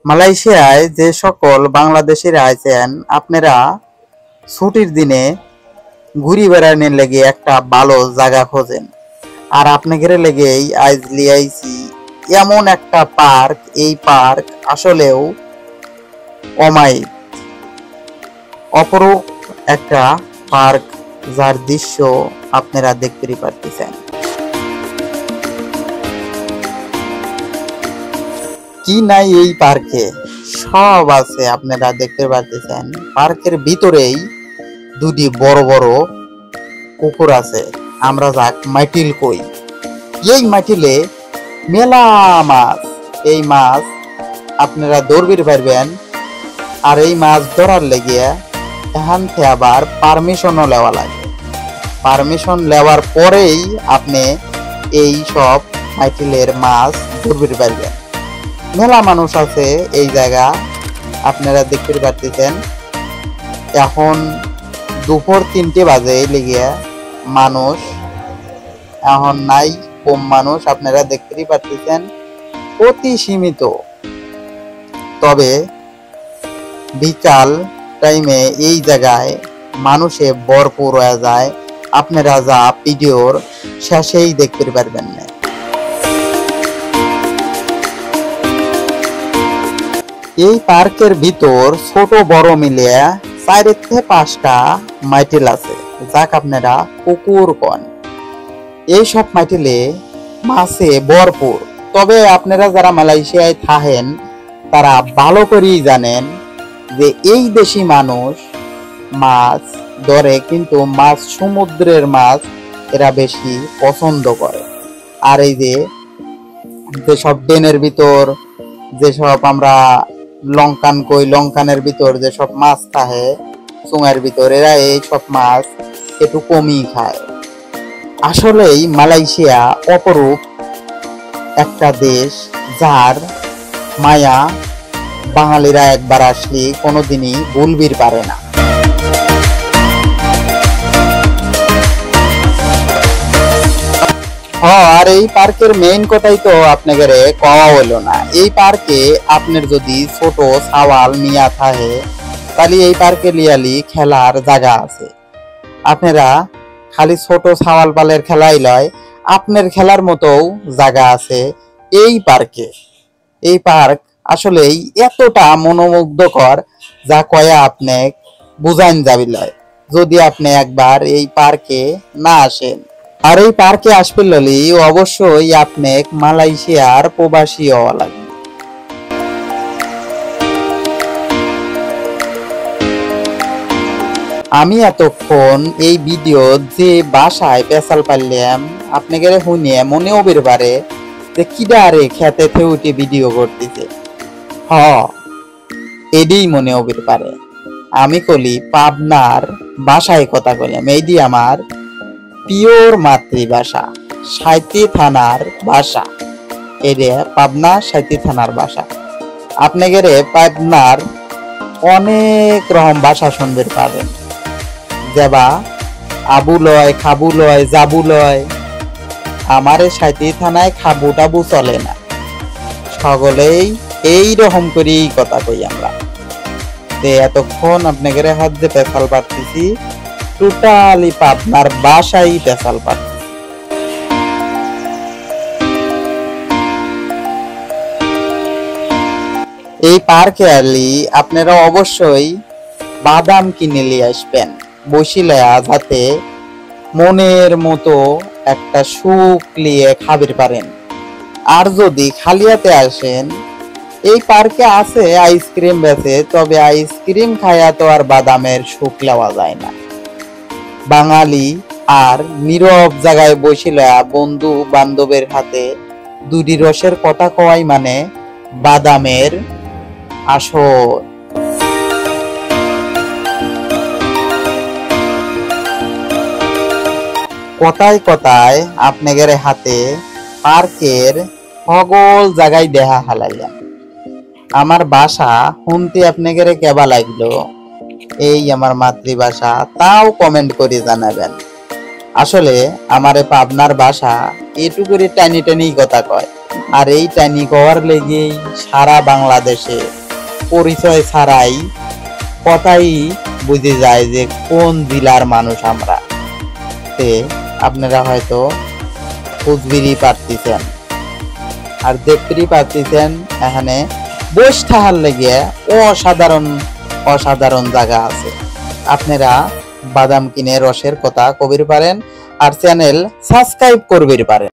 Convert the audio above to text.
মালয়েশিয়ায় যে সকল বাংলাদেশিরা আছেন, আপনারা ছুটির দিনে ঘুরি বেড়ানোর লেগে একটা ভালো জায়গা খোঁজেন। আর আপনাদের লেগেই আজ লিয়াইছি এমন একটা পার্ক। এই পার্ক আসলেও অমায়িক, অপরূপ একটা পার্ক, যার দৃশ্য আপনারা দেখতে পারতেছেন। কি নাই এই পার্কে, সব আছে, আপনারা দেখতে পারতেছেন। পার্কের ভিতরেই দুটি বড় বড় পুকুর আছে, আমরা যাক মাইটিল কই। এই মাইটিলে মেলা মাছ, এই মাছ আপনারা ধরবির পারবেন। আর এই মাছ ধরার লেগে এখান থেকে আবার পারমিশনও নেওয়া লাগে। পারমিশন নেওয়ার পরেই আপনি এই সব মাইটিলের মাছ ধরবির পারবেন। মেলা মানুষ আছে এই জায়গা, আপনারা দেখতে পাচ্ছেন। এখন দুপুর 3টে বাজে লেগে মানুষ এখন নাই, কম মানুষ, আপনারা দেখতেই পাচ্ছেন, অতি সীমিত। তবে বিকাল টাইমে এই জায়গায় মানুষে ভরপুর হয়ে যায়, আপনারা যা ভিডিওর শেষেই দেখতে পারবেন না। এই পার্কের ভিতর ছোট বড় মিলিয়ে 4 থেকে 5টা মাইটিল আছে, যাক আপনারা পুকুর কন। এই সব মাইটিলে মাছে ভরপুর। তবে আপনারা যারা মালয়েশিয়ায় থাকেন তারা ভালো করেই জানেন যে এই দেশি মানুষ মাছ ধরে, কিন্তু মাছ সমুদ্রের মাছ এরা বেশি পছন্দ করে। আর এই যে যেসব ডেনের ভিতর যেসব আমরা লঙ্কান কই, লঙ্কানের ভিতর যেসব মাছ থাকে চুঙার ভিতর, এরা এই সব মাছ একটু কমই খায়। আসলেই মালয়েশিয়া অপরূপ একটা দেশ, যার মায়া বাঙালিরা একবার আসলে কোনোদিনই ভুলবির পারে না। আর এই পার্কের মেইন কথাই তো আপনাদের কওয়া হলো না। এই পার্কে আপনার যদি ছোট সাওয়াল মিয়া থাকে, তাহলে এই পার্কে লিয়ালি খেলার জায়গা আছে। আপনারা খালি ছোট সাওয়াল পালের খেলাই লয়, আপনার খেলার মতো জায়গা আছে এই পার্কে। এই পার্ক আসলেই এতটা মনোমুগ্ধকর, যা কয়া আপনি বুঝাইন যাবি লয় যদি আপনি একবার এই পার্কে না আসেন। আর এই পার্কে আসবে ললি অবশ্যই আপনি মালয়েশিয়ার প্রবাসী হওয়া লাগবে। আমি এতক্ষণ এই ভিডিও যে বাসায় পেশাল পারলাম আপনাকে শুনিয়ে মনেও বের পারে যে কিডা আরে খেতে উঠে ভিডিও করতেছে। এডি মনেও বের পারে আমি কলি পাবনার বাসায় কথা কইলাম। এইডি আমার পিওর মাতৃভাষা, সাঁইতি থানার ভাষা। এটা পাবনা সাঁইতি থানার ভাষা। আপনাদের পাবনার অনেক রকম ভাষা শুনতে পাবেন, যেবা আবু লয়, খাবু লয়, জাবু লয়। আমারে সাঁইতি থানায় খাবু টাবু চলে না, সকলেই এই রকম করেই কথা কই আমরা। এতক্ষণ আপনাদের হাত যে পেশাল পাচ্ছি, টোটালি পাবনার বাসায় পেশাল পাচ্ছি। এই পার্কে আলি আপনারা অবশ্যই বাদাম কিনে নিয়ে আসবেন, বসিলেয়া, যাতে মনের মতো একটা সুখ নিয়ে খাবার পারেন। আর যদি খালিয়াতে আসেন, এই পার্কে আছে আইসক্রিম বেচে, তবে আইসক্রিম খায়া তো আর বাদামের সুখ লওয়া যায় না। বাঙালি আর নীরব জায়গায় বসিলে বন্ধু বান্ধবের হাতে দুটি রসের কথা কওয়াই মানে বাদামের আসর। কথায় কথায় আপনাদের হাতে পার্কের সকল জায়গায় দেখা হালাইলাম। আমার বাসা শুনতে আপনাদের কেবা লাগলো, এই আমার মাতৃভাষা, তাও কমেন্ট করে জানাবেন। আসলে আমার পাবনার ভাষা এটুকুরি টানি টানি কথা কয়, আর এই টাইনি কওয়ার লেগেই সারা বাংলাদেশে পরিচয় ছাড়াই কথাই বুঝে যায় যে কোন জেলার মানুষ আমরা। আপনারা হয়তো বুঝবিরই পারতেছেন আর দেখতেই পারতেছেন এখানে বস থাকার লেগে অসাধারণ অসাধারণ জায়গা আছে। আপনারা বাদাম কিনে রসের কথা কবির পারেন আর চ্যানেল সাবস্ক্রাইব করবির পারেন।